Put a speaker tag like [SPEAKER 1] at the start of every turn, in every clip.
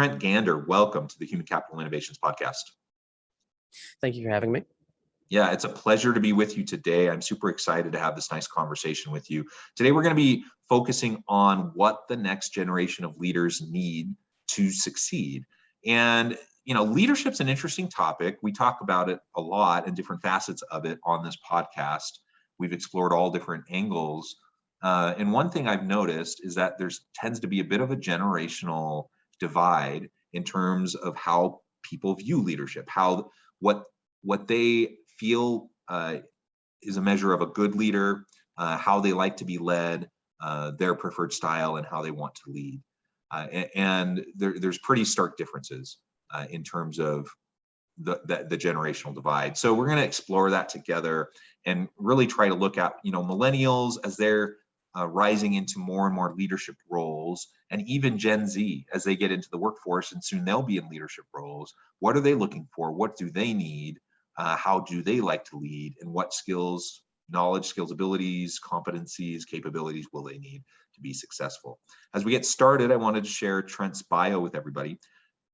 [SPEAKER 1] Trent Gander, welcome to the Human Capital Innovations Podcast.
[SPEAKER 2] Thank you for having me.
[SPEAKER 1] Yeah, it's a pleasure to be with you today. I'm super excited to have this nice conversation with you. Today, we're going to be focusing on what the next generation of leaders need to succeed. And, leadership's an interesting topic. We talk about it a lot and different facets of it on this podcast. We've explored all different angles. And one thing I've noticed is that there tends to be a bit of a generational divide in terms of how people view leadership, what they feel is a measure of a good leader, how they like to be led, their preferred style, and how they want to lead. And there's pretty stark differences in terms of the generational divide. So we're going to explore that together and really try to look at, millennials as they're rising into more and more leadership roles, and even Gen Z as they get into the workforce, and soon they'll be in leadership roles. What are they looking for? What do they need? How do they like to lead, and what skills, knowledge, skills, abilities, competencies, capabilities will they need to be successful? As we get started, I wanted to share Trent's bio with everybody.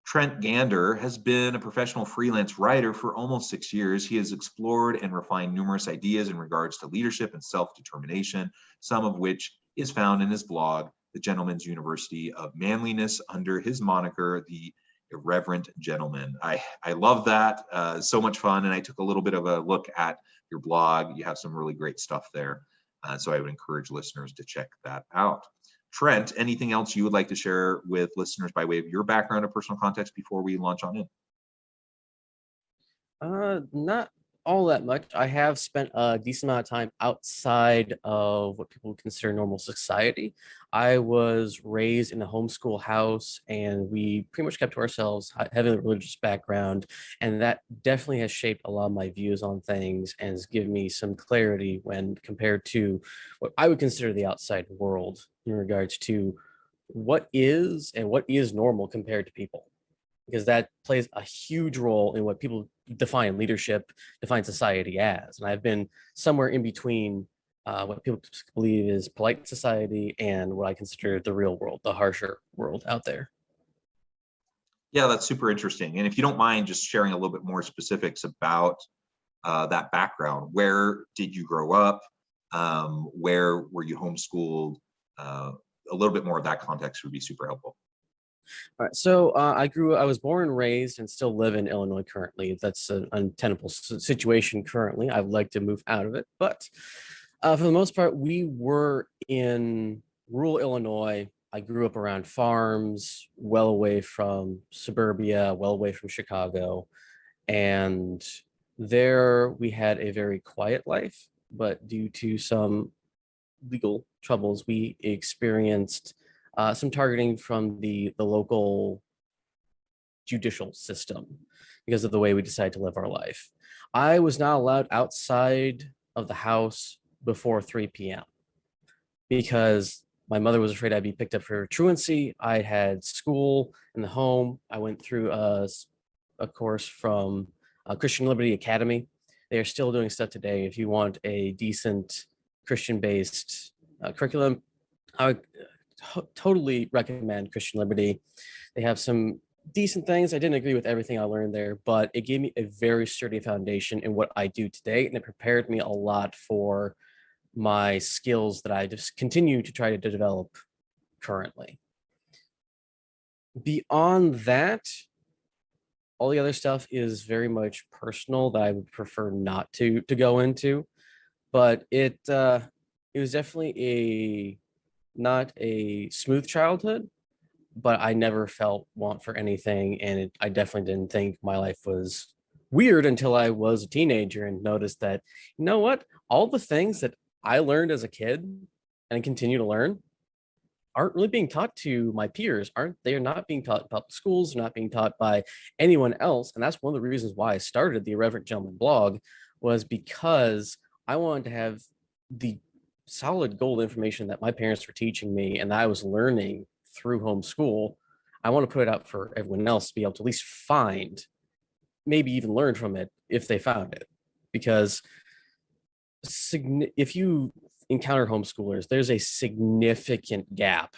[SPEAKER 1] Trent Gander has been a professional freelance writer for almost 6 years. He has explored and refined numerous ideas in regards to leadership and self-determination, some of which is found in his blog, The Gentleman's University of Manliness, under his moniker, The Irreverent Gentleman. I love that. So much fun. And I took a little bit of a look at your blog. You have some really great stuff there. So I would encourage listeners to check that out. Trent, anything else you would like to share with listeners by way of your background or personal context before we launch on
[SPEAKER 2] in? Not all that much. I have spent a decent amount of time outside of what people would consider normal society. I was raised in a homeschool house, and we pretty much kept to ourselves, having a religious background, and that definitely has shaped a lot of my views on things and has given me some clarity when compared to what I would consider the outside world in regards to what is normal compared to people, because that plays a huge role in what people define leadership, define society as. And I've been somewhere in between what people believe is polite society and what I consider the real world, the harsher world out there.
[SPEAKER 1] Yeah, that's super interesting. And if you don't mind just sharing a little bit more specifics about that background, where did you grow up? Where were you homeschooled? A little bit more of that context would be super helpful.
[SPEAKER 2] All right, so I was born and raised and still live in Illinois currently. That's an untenable situation currently. I'd like to move out of it. But for the most part, we were in rural Illinois. I grew up around farms, well away from suburbia, well away from Chicago. And there we had a very quiet life, but due to some legal troubles, we experienced some targeting from the local judicial system because of the way we decided to live our life. I was not allowed outside of the house before 3 p.m. because my mother was afraid I'd be picked up for truancy. I had school in the home. I went through a course from Christian Liberty Academy. They are still doing stuff today. If you want a decent Christian-based curriculum, I would totally recommend Christian Liberty. They have some decent things. I didn't agree with everything I learned there, but it gave me a very sturdy foundation in what I do today, and it prepared me a lot for my skills that I just continue to try to develop currently. Beyond that, all the other stuff is very much personal that I would prefer not to go into, but it was definitely not a smooth childhood, but I never felt want for anything, and I definitely didn't think my life was weird until I was a teenager and noticed that, you know what, all the things that I learned as a kid and continue to learn aren't really being taught to my peers. They're not being taught about schools, not being taught by anyone else. And that's one of the reasons why I started the Irreverent Gentleman blog, was because I wanted to have the solid gold information that my parents were teaching me and that I was learning through homeschool. I want to put it out for everyone else to be able to at least find, maybe even learn from it if they found it. Because if you encounter homeschoolers, there's a significant gap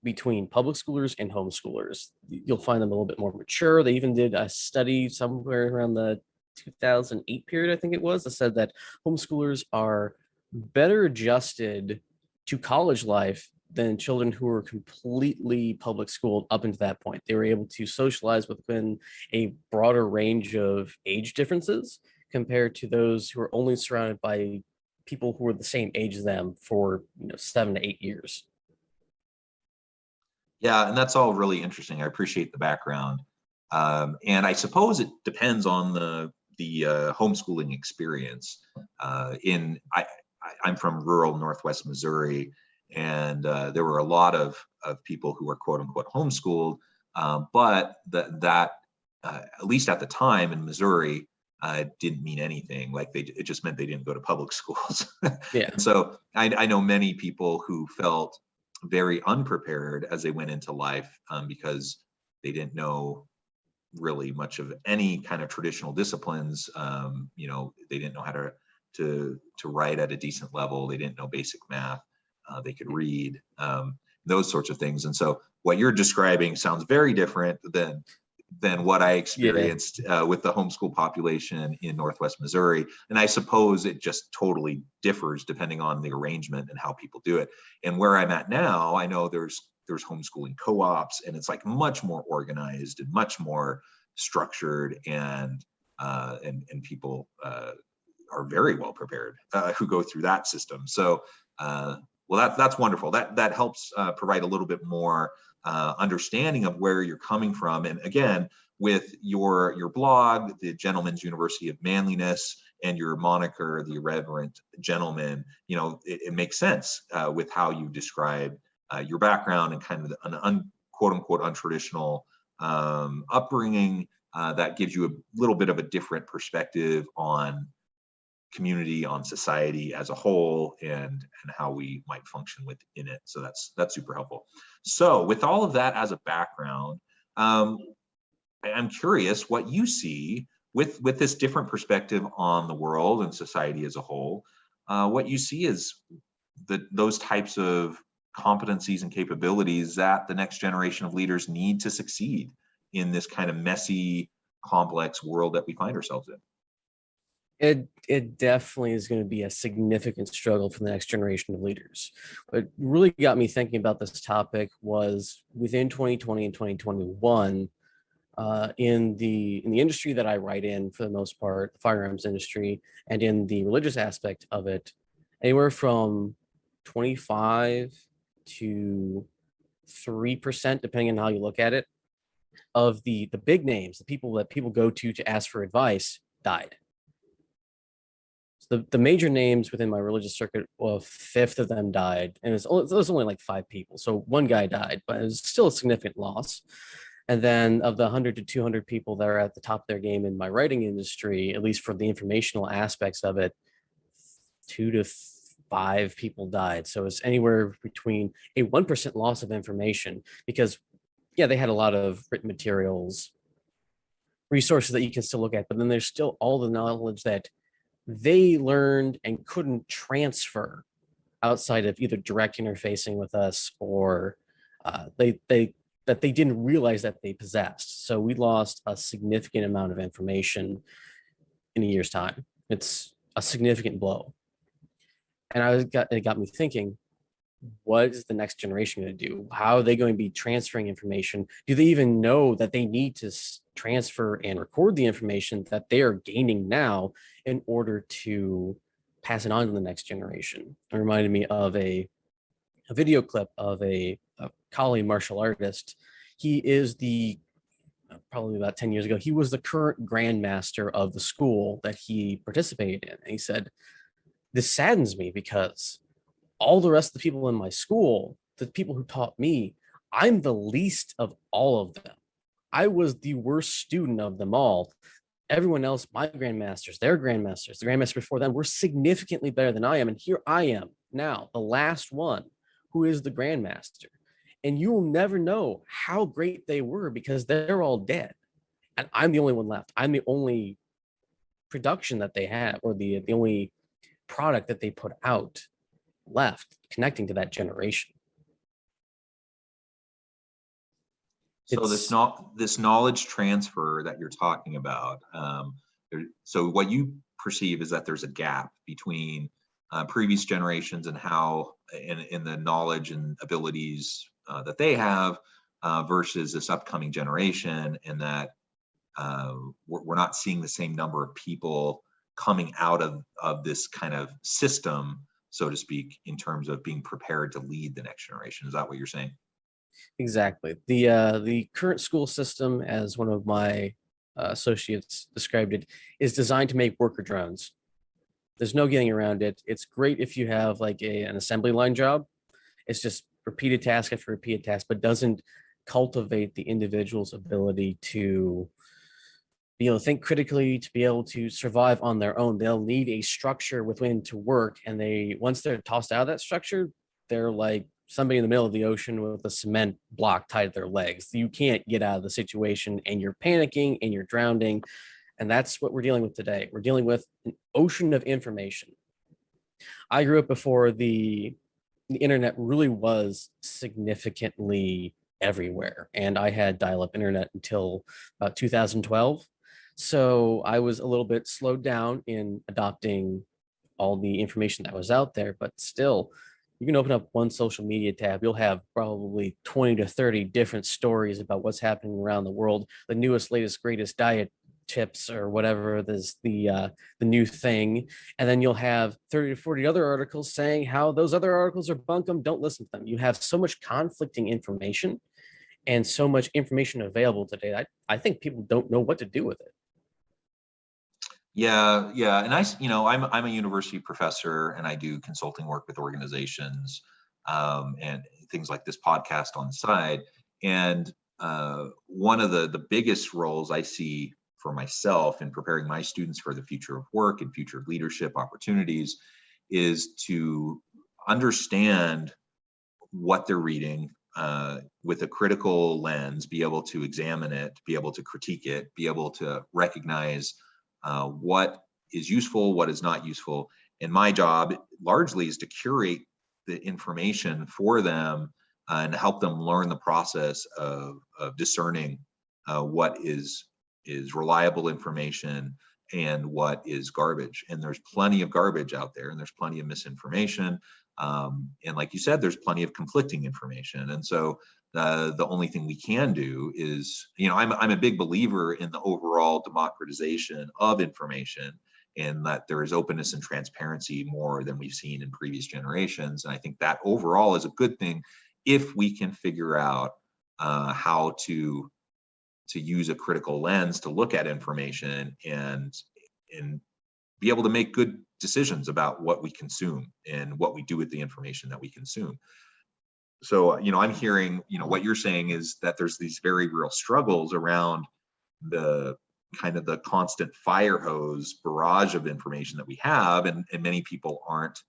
[SPEAKER 2] between public schoolers and homeschoolers. You'll find them a little bit more mature. They even did a study somewhere around the 2008 period, I think it was, that said that homeschoolers are better adjusted to college life than children who were completely public schooled up until that point. They were able to socialize within a broader range of age differences compared to those who are only surrounded by people who were the same age as them for 7 to 8 years.
[SPEAKER 1] Yeah, and that's all really interesting. I appreciate the background, and I suppose it depends on the homeschooling experience. I'm from rural Northwest Missouri, and there were a lot of people who were quote unquote homeschooled, but that at least at the time in Missouri didn't mean anything. Like it just meant they didn't go to public schools.
[SPEAKER 2] Yeah.
[SPEAKER 1] And so I know many people who felt very unprepared as they went into life because they didn't know really much of any kind of traditional disciplines. They didn't know how to write at a decent level. They didn't know basic math. They could read, those sorts of things. And so what you're describing sounds very different than what I experienced with the homeschool population in Northwest Missouri. And I suppose it just totally differs depending on the arrangement and how people do it. And where I'm at now, I know there's homeschooling co-ops, and it's like much more organized and much more structured, and people are very well prepared who go through that system. So well, that's wonderful. That helps provide a little bit more understanding of where you're coming from. And again, with your blog, the Gentleman's University of Manliness, and your moniker, the Irreverent Gentleman, it makes sense with how you describe your background and kind of an quote unquote untraditional upbringing that gives you a little bit of a different perspective on community, on society as a whole, and how we might function within it. So that's super helpful. So with all of that as a background, I'm curious what you see with this different perspective on the world and society as a whole. What you see is those types of competencies and capabilities that the next generation of leaders need to succeed in this kind of messy, complex world that we find ourselves in.
[SPEAKER 2] It definitely is going to be a significant struggle for the next generation of leaders. What really got me thinking about this topic was within 2020 and 2021, in the industry that I write in, for the most part, the firearms industry, and in the religious aspect of it, anywhere from 25 to 3%, depending on how you look at it, of the big names, the people that people go to ask for advice, died. The major names within my religious circuit, well, a fifth of them died, and it was only like 5 people. So one guy died, but it was still a significant loss. And then of the 100 to 200 people that are at the top of their game in my writing industry, at least for the informational aspects of it, 2 to 5 people died. So it's anywhere between a 1% loss of information, because they had a lot of written materials, resources that you can still look at, but then there's still all the knowledge that they learned and couldn't transfer outside of either direct interfacing with us or they didn't realize that they possessed. So we lost a significant amount of information in a year's time. It's a significant blow. And it got me thinking, what is the next generation going to do? How are they going to be transferring information? Do they even know that they need to transfer and record the information that they are gaining now in order to pass it on to the next generation? It reminded me of a video clip of a Kali martial artist. He is probably about 10 years ago, he was the current grandmaster of the school that he participated in. And he said, "This saddens me because all the rest of the people in my school, the people who taught me, I'm the least of all of them. I was the worst student of them all. Everyone else, my grandmasters, their grandmasters, the grandmasters before them were significantly better than I am. And here I am now, the last one who is the grandmaster. And you will never know how great they were because they're all dead. And I'm the only one left. I'm the only production that they have, or the only product that they put out left connecting to that generation."
[SPEAKER 1] So
[SPEAKER 2] It's
[SPEAKER 1] this knowledge transfer that you're talking about, so what you perceive is that there's a gap between previous generations and how in the knowledge and abilities that they have versus this upcoming generation, and that we're not seeing the same number of people coming out of this kind of system, so to speak, in terms of being prepared to lead the next generation. Is that what you're saying?
[SPEAKER 2] exactly the current school system, as one of my associates described it, is designed to make worker drones. There's no getting around it. It's great if you have like an assembly line job. It's just repeated task after repeated task, but doesn't cultivate the individual's ability to be able to think critically, to be able to survive on their own. They'll need a structure within to work, and once they're tossed out of that structure, they're like somebody in the middle of the ocean with a cement block tied to their legs. You can't get out of the situation, and you're panicking and you're drowning. And that's what we're dealing with today. We're dealing with an ocean of information. I grew up before the internet really was significantly everywhere, and I had dial-up internet until about 2012. So I was a little bit slowed down in adopting all the information that was out there, but still, you can open up one social media tab, you'll have probably 20 to 30 different stories about what's happening around the world, the newest, latest, greatest diet tips or whatever is the new thing. And then you'll have 30 to 40 other articles saying how those other articles are bunkum, don't listen to them. You have so much conflicting information and so much information available today. I think people don't know what to do with it.
[SPEAKER 1] Yeah, and I'm a university professor, and I do consulting work with organizations, and things like this podcast on the side. And one of the biggest roles I see for myself in preparing my students for the future of work and future leadership opportunities is to understand what they're reading with a critical lens, be able to examine it, be able to critique it, be able to recognize what is useful, what is not useful. And my job largely is to curate the information for them and help them learn the process of discerning what is reliable information and what is garbage. And there's plenty of garbage out there, and there's plenty of misinformation. And like you said, there's plenty of conflicting information. And so the only thing we can do is, I'm a big believer in the overall democratization of information, and that there is openness and transparency more than we've seen in previous generations. And I think that overall is a good thing if we can figure out how to use a critical lens to look at information and be able to make good decisions about what we consume and what we do with the information that we consume. So, I'm hearing, what you're saying is that there's these very real struggles around the kind of the constant fire hose barrage of information that we have, and many people aren't,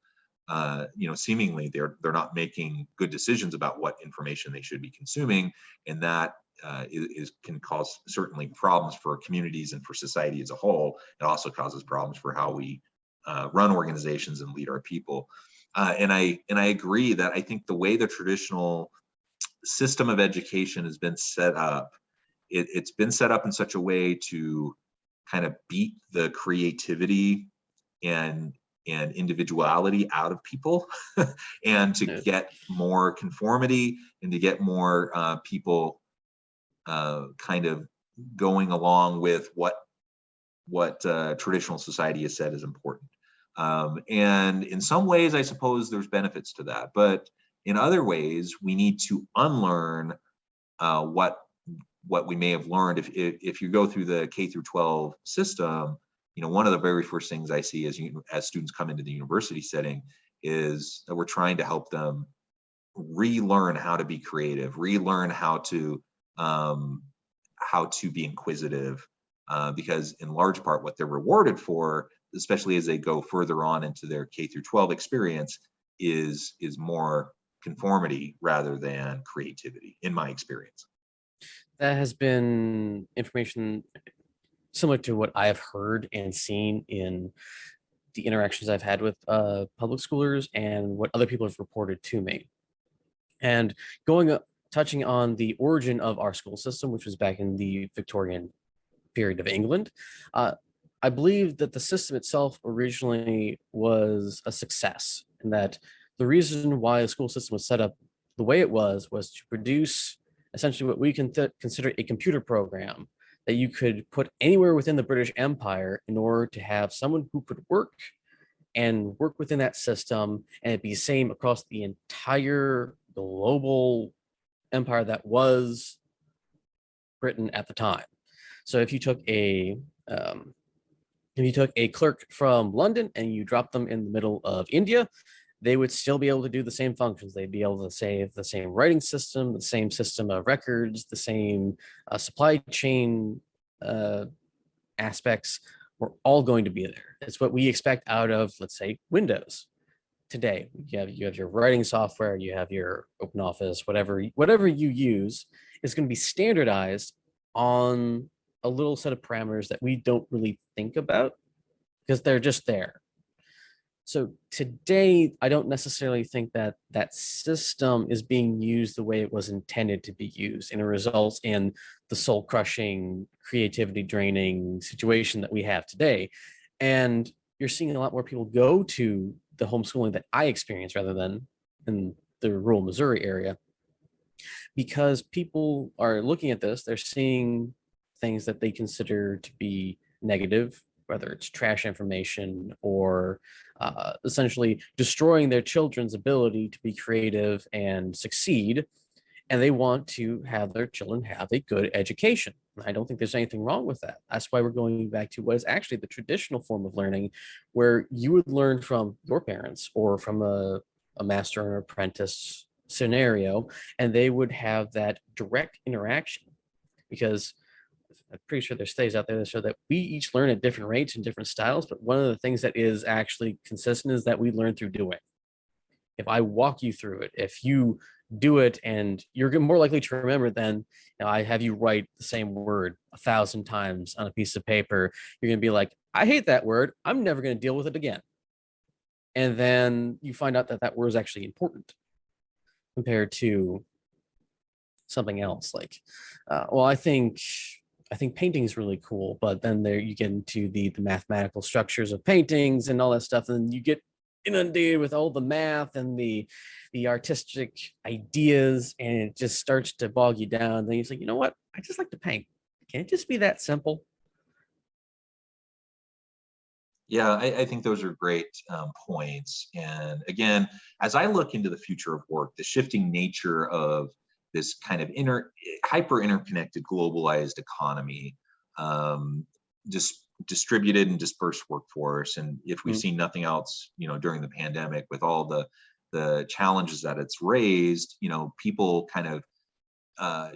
[SPEAKER 1] seemingly they're not making good decisions about what information they should be consuming, and that can cause certainly problems for communities and for society as a whole. It also causes problems for how we run organizations and lead our people. And I agree that I think the way the traditional system of education has been set up, it's been set up in such a way to kind of beat the creativity and individuality out of people and to get more conformity and to get more people kind of going along with what traditional society has said is important. And in some ways, I suppose there's benefits to that, but in other ways, we need to unlearn what we may have learned. If you go through the K through 12 system, one of the very first things I see as students come into the university setting is that we're trying to help them relearn how to be creative, relearn how to be inquisitive, because in large part what they're rewarded for, especially as they go further on into their K through 12 experience, is more conformity rather than creativity, in my experience.
[SPEAKER 2] That has been information similar to what I've heard and seen in the interactions I've had with public schoolers and what other people have reported to me. And going touching on the origin of our school system, which was back in the Victorian period of England. I believe that the system itself originally was a success, and that the reason why the school system was set up the way it was to produce essentially what we can consider a computer program that you could put anywhere within the British Empire in order to have someone who could work within that system and it be same across the entire global empire that was Britain at the time. So if you took a clerk from London and you dropped them in the middle of India, they would still be able to do the same functions. They'd be able to save the same writing system, the same system of records, the same supply chain aspects were all going to be there. It's what we expect out of, let's say, Windows today. You have your writing software, you have your open office, whatever you use is going to be standardized on a little set of parameters that we don't really think about because they're just there. So today, I don't necessarily think that that system is being used the way it was intended to be used, and it results in the soul crushing, creativity draining situation that we have today. And you're seeing a lot more people go to the homeschooling that I experienced rather than in the rural Missouri area, because people are looking at this, they're seeing things that they consider to be negative, whether it's trash information or essentially destroying their children's ability to be creative and succeed. And they want to have their children have a good education. I don't think there's anything wrong with that. That's why we're going back to what is actually the traditional form of learning, where you would learn from your parents or from a master and apprentice scenario, and they would have that direct interaction. Because I'm pretty sure there's studies out there that show that we each learn at different rates and different styles, but one of the things that is actually consistent is that we learn through doing. If I walk you through it, if you do it, and you're more likely to remember than I have you write the same word 1,000 times on a piece of paper, you're going to be like, I hate that word. I'm never going to deal with it again. And then you find out that that word is actually important compared to something else. Like, I think painting is really cool, but then there you get into the mathematical structures of paintings and all that stuff, and you get inundated with all the math and the artistic ideas, and it just starts to bog you down. Then you say, you know what? I just like to paint. Can it just be that simple?
[SPEAKER 1] Yeah, I think those are great points. And again, as I look into the future of work, the shifting nature of this kind of hyper interconnected, globalized economy, just distributed and dispersed workforce, and if we've seen nothing else, during the pandemic, with all the challenges that it's raised, people kind of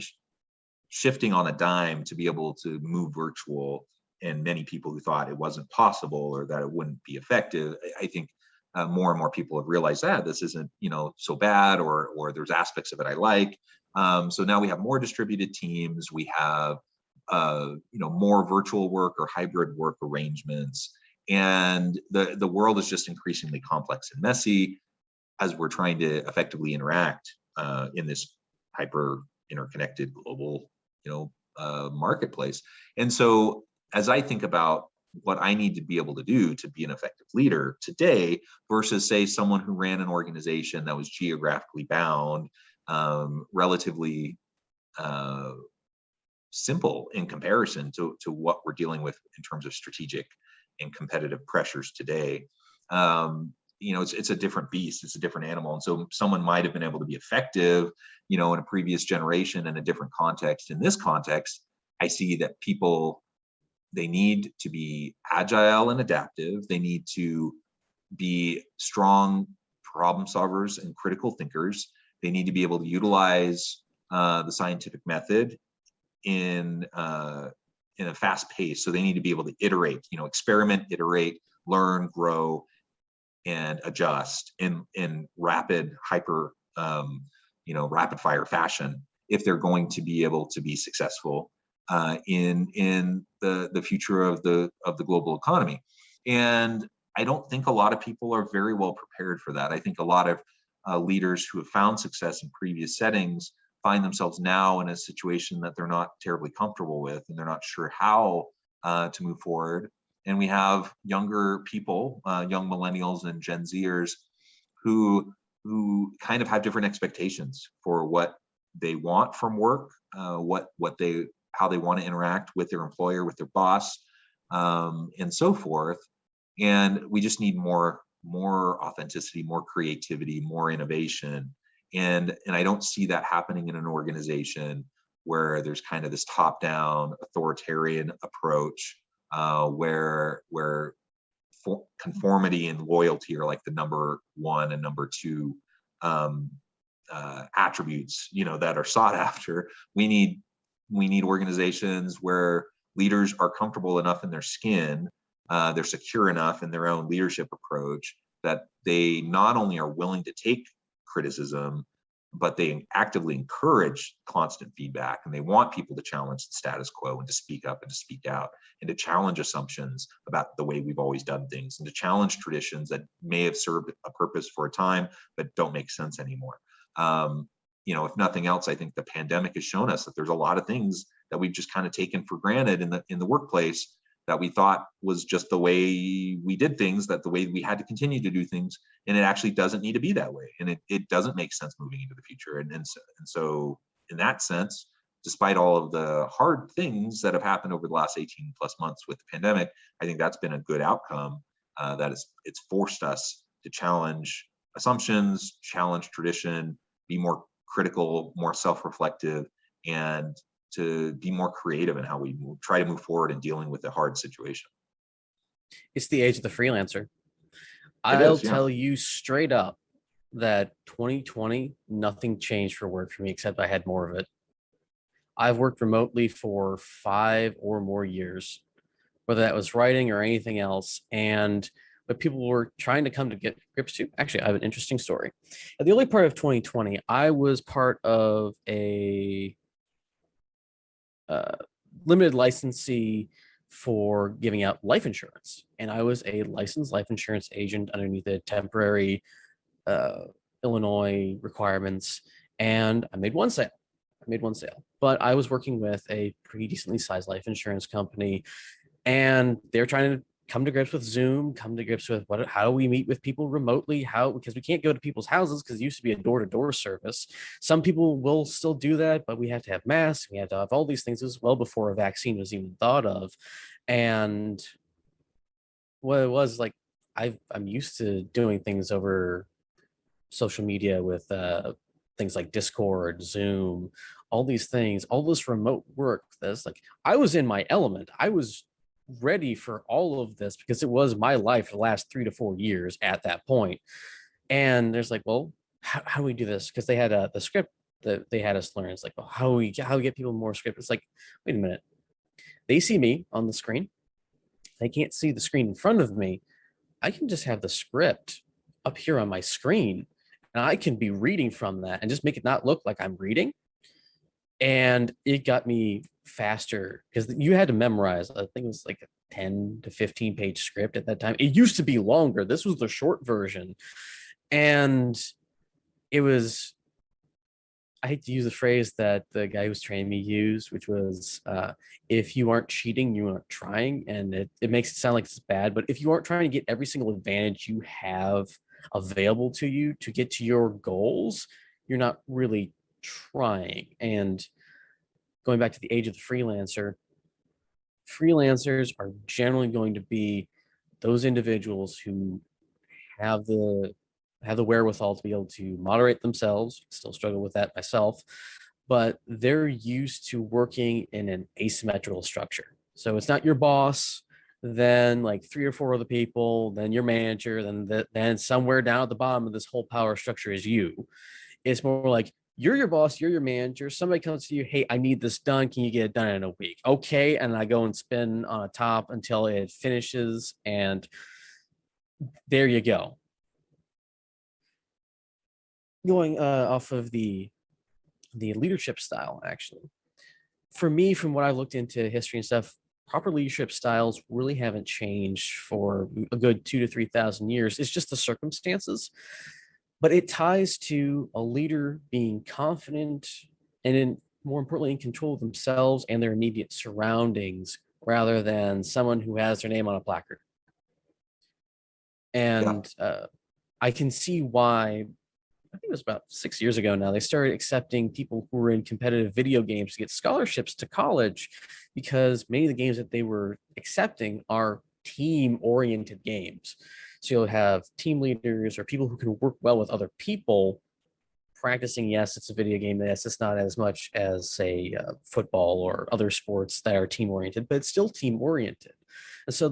[SPEAKER 1] shifting on a dime to be able to move virtual, and many people who thought it wasn't possible or that it wouldn't be effective, I think more and more people have realized that this isn't so bad, or there's aspects of it I like. So now we have more distributed teams. We have more virtual work or hybrid work arrangements, and the world is just increasingly complex and messy as we're trying to effectively interact in this hyper interconnected global marketplace. And so as I think about what I need to be able to do to be an effective leader today versus, say, someone who ran an organization that was geographically bound, relatively simple in comparison to what we're dealing with in terms of strategic and competitive pressures today, it's a different beast, it's a different animal. And so someone might have been able to be effective, in a previous generation in a different context. In this context, I see that people, they need to be agile and adaptive. They need to be strong problem solvers and critical thinkers. They need to be able to utilize the scientific method in a fast pace. So they need to be able to iterate, experiment, iterate, learn, grow, and adjust in rapid fire fashion if they're going to be able to be successful in the future of the global economy. And I don't think a lot of people are very well prepared for that. I think a lot of leaders who have found success in previous settings find themselves now in a situation that they're not terribly comfortable with, and they're not sure how to move forward. And we have younger people, young millennials and Gen Zers, who kind of have different expectations for what they want from work, how they want to interact with their employer, with their boss, and so forth. And we just need more authenticity, more creativity, more innovation. And I don't see that happening in an organization where there's kind of this top-down authoritarian approach, where conformity and loyalty are like the number one and number two attributes, that are sought after. We need organizations where leaders are comfortable enough in their skin, they're secure enough in their own leadership approach, that they not only are willing to take criticism, but they actively encourage constant feedback, and they want people to challenge the status quo and to speak up and to speak out and to challenge assumptions about the way we've always done things, and to challenge traditions that may have served a purpose for a time but don't make sense anymore. If nothing else, I think the pandemic has shown us that there's a lot of things that we've just kind of taken for granted in the workplace, that we thought was just the way we did things, that the way we had to continue to do things, and it actually doesn't need to be that way, and it doesn't make sense moving into the future. And so in that sense, despite all of the hard things that have happened over the last 18 plus months with the pandemic, I think that's been a good outcome. It's forced us to challenge assumptions, challenge tradition, be more critical, more self-reflective, and to be more creative in how we try to move forward in dealing with a hard situation.
[SPEAKER 2] It's the age of the freelancer.
[SPEAKER 1] I'll
[SPEAKER 2] tell you straight up that 2020, nothing changed for work for me, except I had more of it. I've worked remotely for 5 or more years, whether that was writing or anything else. And what people were trying to come to get grips to, actually, I have an interesting story. At the early part of 2020, I was part of a limited licensee for giving out life insurance. And I was a licensed life insurance agent underneath the temporary Illinois requirements. And I made one sale. But I was working with a pretty decently sized life insurance company, and they're trying to come to grips with Zoom, come to grips with how do we meet with people remotely, because we can't go to people's houses because it used to be a door-to-door service. Some people will still do that, but we have to have masks, we have to have all these things. This was well before a vaccine was even thought of. And what it was like, I'm used to doing things over social media with things like Discord, Zoom, all these things, all this remote work. That's like, I was in my element. I was ready for all of this because it was my life for the last 3 to 4 years at that point. And there's like, well, how do we do this? Because they had the script that they had us learn. It's like, well, how do we get people more script? It's like, wait a minute. They see me on the screen. They can't see the screen in front of me. I can just have the script up here on my screen, and I can be reading from that and just make it not look like I'm reading. And it got me faster because you had to memorize, I think it was like a 10 to 15 page script at that time. It used to be longer. This was the short version. And it was, I hate to use the phrase that the guy who's training me used, which was, if you aren't cheating, you aren't trying. And it makes it sound like it's bad, but if you aren't trying to get every single advantage you have available to you to get to your goals, you're not really trying. And going back to the age of the freelancer, freelancers are generally going to be those individuals who have the wherewithal to be able to moderate themselves. Still struggle with that myself, but they're used to working in an asymmetrical structure. So it's not your boss, then like 3 or 4 other people, then your manager, then somewhere down at the bottom of this whole power structure is you. It's more like, you're your boss, you're your manager. Somebody comes to you, hey, I need this done. Can you get it done in a week? Okay. And I go and spin on a top until it finishes. And there you go. Going off of the leadership style, actually. For me, from what I looked into history and stuff, proper leadership styles really haven't changed for a good 2,000 to 3,000 years. It's just the circumstances. But it ties to a leader being confident and more importantly, in control of themselves and their immediate surroundings rather than someone who has their name on a placard.
[SPEAKER 1] Yeah.
[SPEAKER 2] And I can see why, I think it was about 6 years ago now, they started accepting people who were in competitive video games to get scholarships to college, because many of the games that they were accepting are team oriented games. So you'll have team leaders or people who can work well with other people practicing. Yes, it's a video game. Yes, it's not as much as, say, football or other sports that are team oriented, but it's still team oriented. And so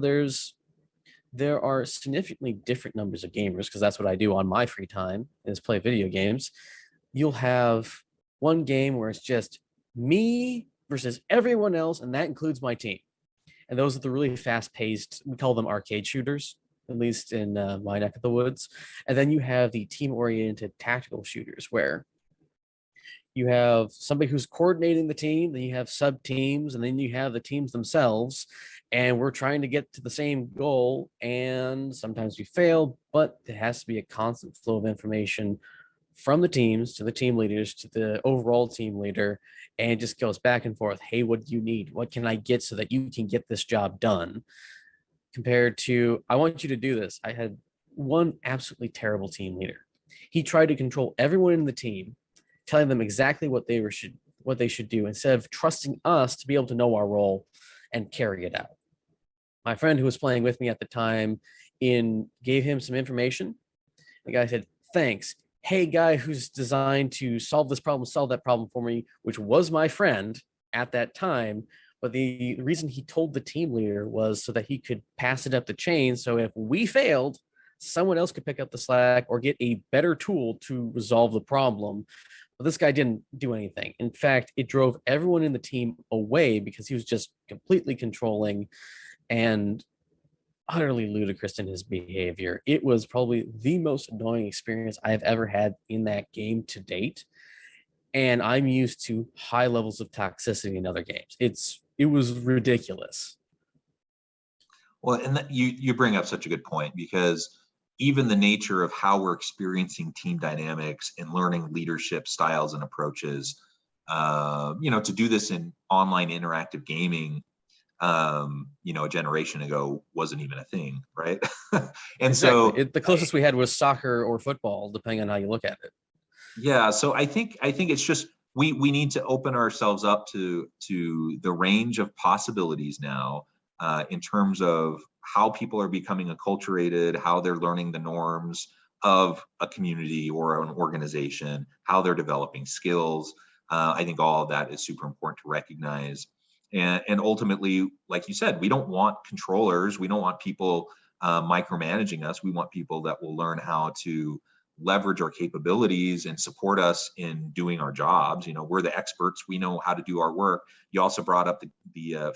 [SPEAKER 2] there are significantly different numbers of gamers, because that's what I do on my free time is play video games. You'll have one game where it's just me versus everyone else, and that includes my team. And those are the really fast-paced, we call them arcade shooters, at least in my neck of the woods. And then you have the team-oriented tactical shooters, where you have somebody who's coordinating the team, then you have sub teams, and then you have the teams themselves. And we're trying to get to the same goal. And sometimes we fail, but there has to be a constant flow of information from the teams to the team leaders to the overall team leader. And it just goes back and forth. Hey, what do you need? What can I get so that you can get this job done? Compared to, I want you to do this. I had one absolutely terrible team leader. He tried to control everyone in the team, telling them exactly what they should do, instead of trusting us to be able to know our role and carry it out. My friend who was playing with me at the time gave him some information. The guy said, thanks. Hey, guy who's designed to solve this problem, solve that problem for me, which was my friend at that time. But the reason he told the team leader was so that he could pass it up the chain. So if we failed, someone else could pick up the slack or get a better tool to resolve the problem. But this guy didn't do anything. In fact, it drove everyone in the team away because he was just completely controlling and utterly ludicrous in his behavior. It was probably the most annoying experience I have ever had in that game to date. And I'm used to high levels of toxicity in other games. It was ridiculous.
[SPEAKER 1] Well, and you bring up such a good point, because even the nature of how we're experiencing team dynamics and learning leadership styles and approaches, to do this in online interactive gaming, a generation ago wasn't even a thing, right? And
[SPEAKER 2] exactly. The closest we had was soccer or football, depending on how you look at it.
[SPEAKER 1] Yeah, so I think it's just we need to open ourselves up to the range of possibilities now, in terms of how people are becoming acculturated, how they're learning the norms of a community or an organization, how they're developing skills. I think all of that is super important to recognize. And ultimately, like you said, we don't want controllers. We don't want people micromanaging us. We want people that will learn how to leverage our capabilities and support us in doing our jobs. We're the experts. We know how to do our work. You also brought up the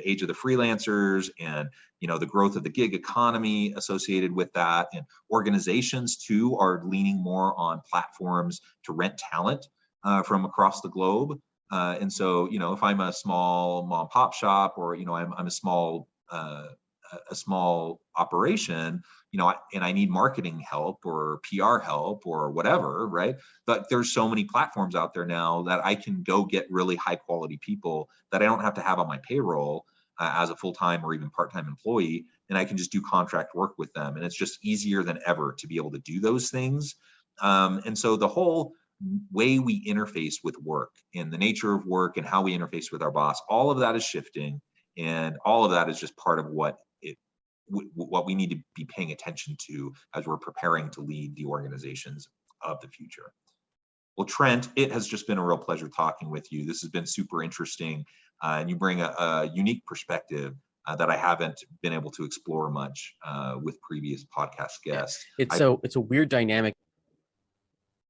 [SPEAKER 1] age of the freelancers, and the growth of the gig economy associated with that. And organizations too are leaning more on platforms to rent talent from across the globe. And so, if I'm a small mom and pop shop, or I'm a small operation, and I need marketing help or PR help or whatever, right? But there's so many platforms out there now that I can go get really high quality people that I don't have to have on my payroll as a full-time or even part-time employee, and I can just do contract work with them. And it's just easier than ever to be able to do those things. And so the whole way we interface with work and the nature of work and how we interface with our boss, all of that is shifting, and all of that is just part of what we need to be paying attention to as we're preparing to lead the organizations of the future. Well, Trent, it has just been a real pleasure talking with you. This has been super interesting, and you bring a unique perspective that I haven't been able to explore much with previous podcast guests.
[SPEAKER 2] It's a weird dynamic.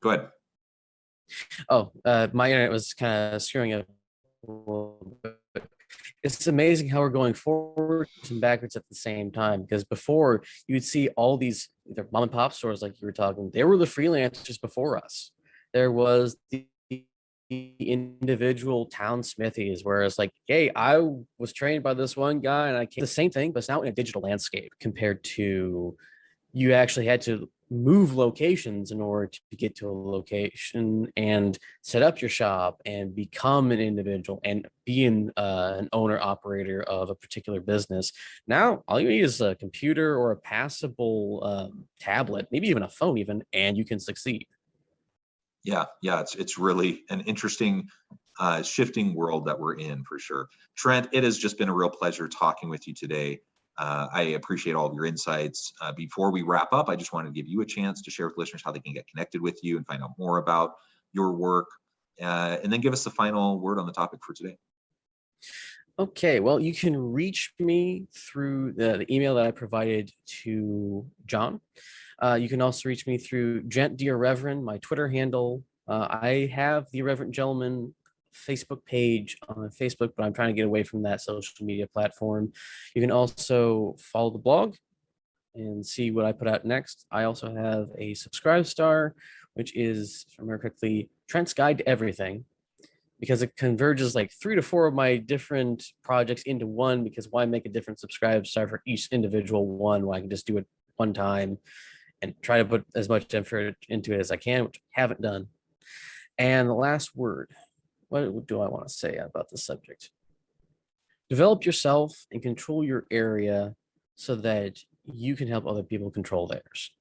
[SPEAKER 1] Go ahead.
[SPEAKER 2] Oh, my internet was kind of screwing up a little bit. It's amazing how we're going forwards and backwards at the same time, because before you would see all these either mom and pop stores like you were talking, they were the freelancers before us. There was the individual town smithies, where it's like, hey, I was trained by this one guy and I came. The same thing, but it's now in a digital landscape compared to you actually had to move locations in order to get to a location and set up your shop and become an individual and be an owner operator of a particular business. Now, all you need is a computer or a passable tablet, maybe even a phone even, and you can succeed.
[SPEAKER 1] Yeah, it's really an interesting shifting world that we're in for sure. Trent, it has just been a real pleasure talking with you today. I appreciate all of your insights. Before we wrap up, I just wanted to give you a chance to share with listeners how they can get connected with you and find out more about your work, and then give us the final word on the topic for today.
[SPEAKER 2] Okay, well, you can reach me through the email that I provided to John. You can also reach me through Gent Dear Reverend, my Twitter handle. I have the Irreverent Gentleman Facebook page on Facebook, but I'm trying to get away from that social media platform. You can also follow the blog and see what I put out next. I also have a Subscribe Star, which is, if I remember correctly, Trent's Guide to Everything, because it converges like 3 to 4 of my different projects into one, because why make a different Subscribe Star for each individual one when I can just do it one time and try to put as much effort into it as I can, which I haven't done. And the last word, what do I want to say about this subject? Develop yourself and control your area so that you can help other people control theirs.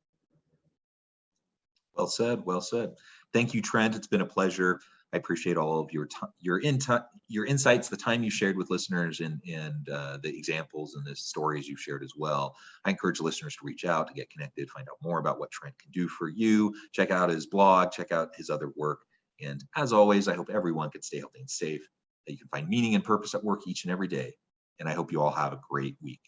[SPEAKER 1] Well said. Well said. Thank you, Trent. It's been a pleasure. I appreciate all of your insights, the time you shared with listeners, and the examples and the stories you shared as well. I encourage listeners to reach out, to get connected, find out more about what Trent can do for you. Check out his blog, check out his other work. And as always, I hope everyone can stay healthy and safe, that you can find meaning and purpose at work each and every day. And I hope you all have a great week.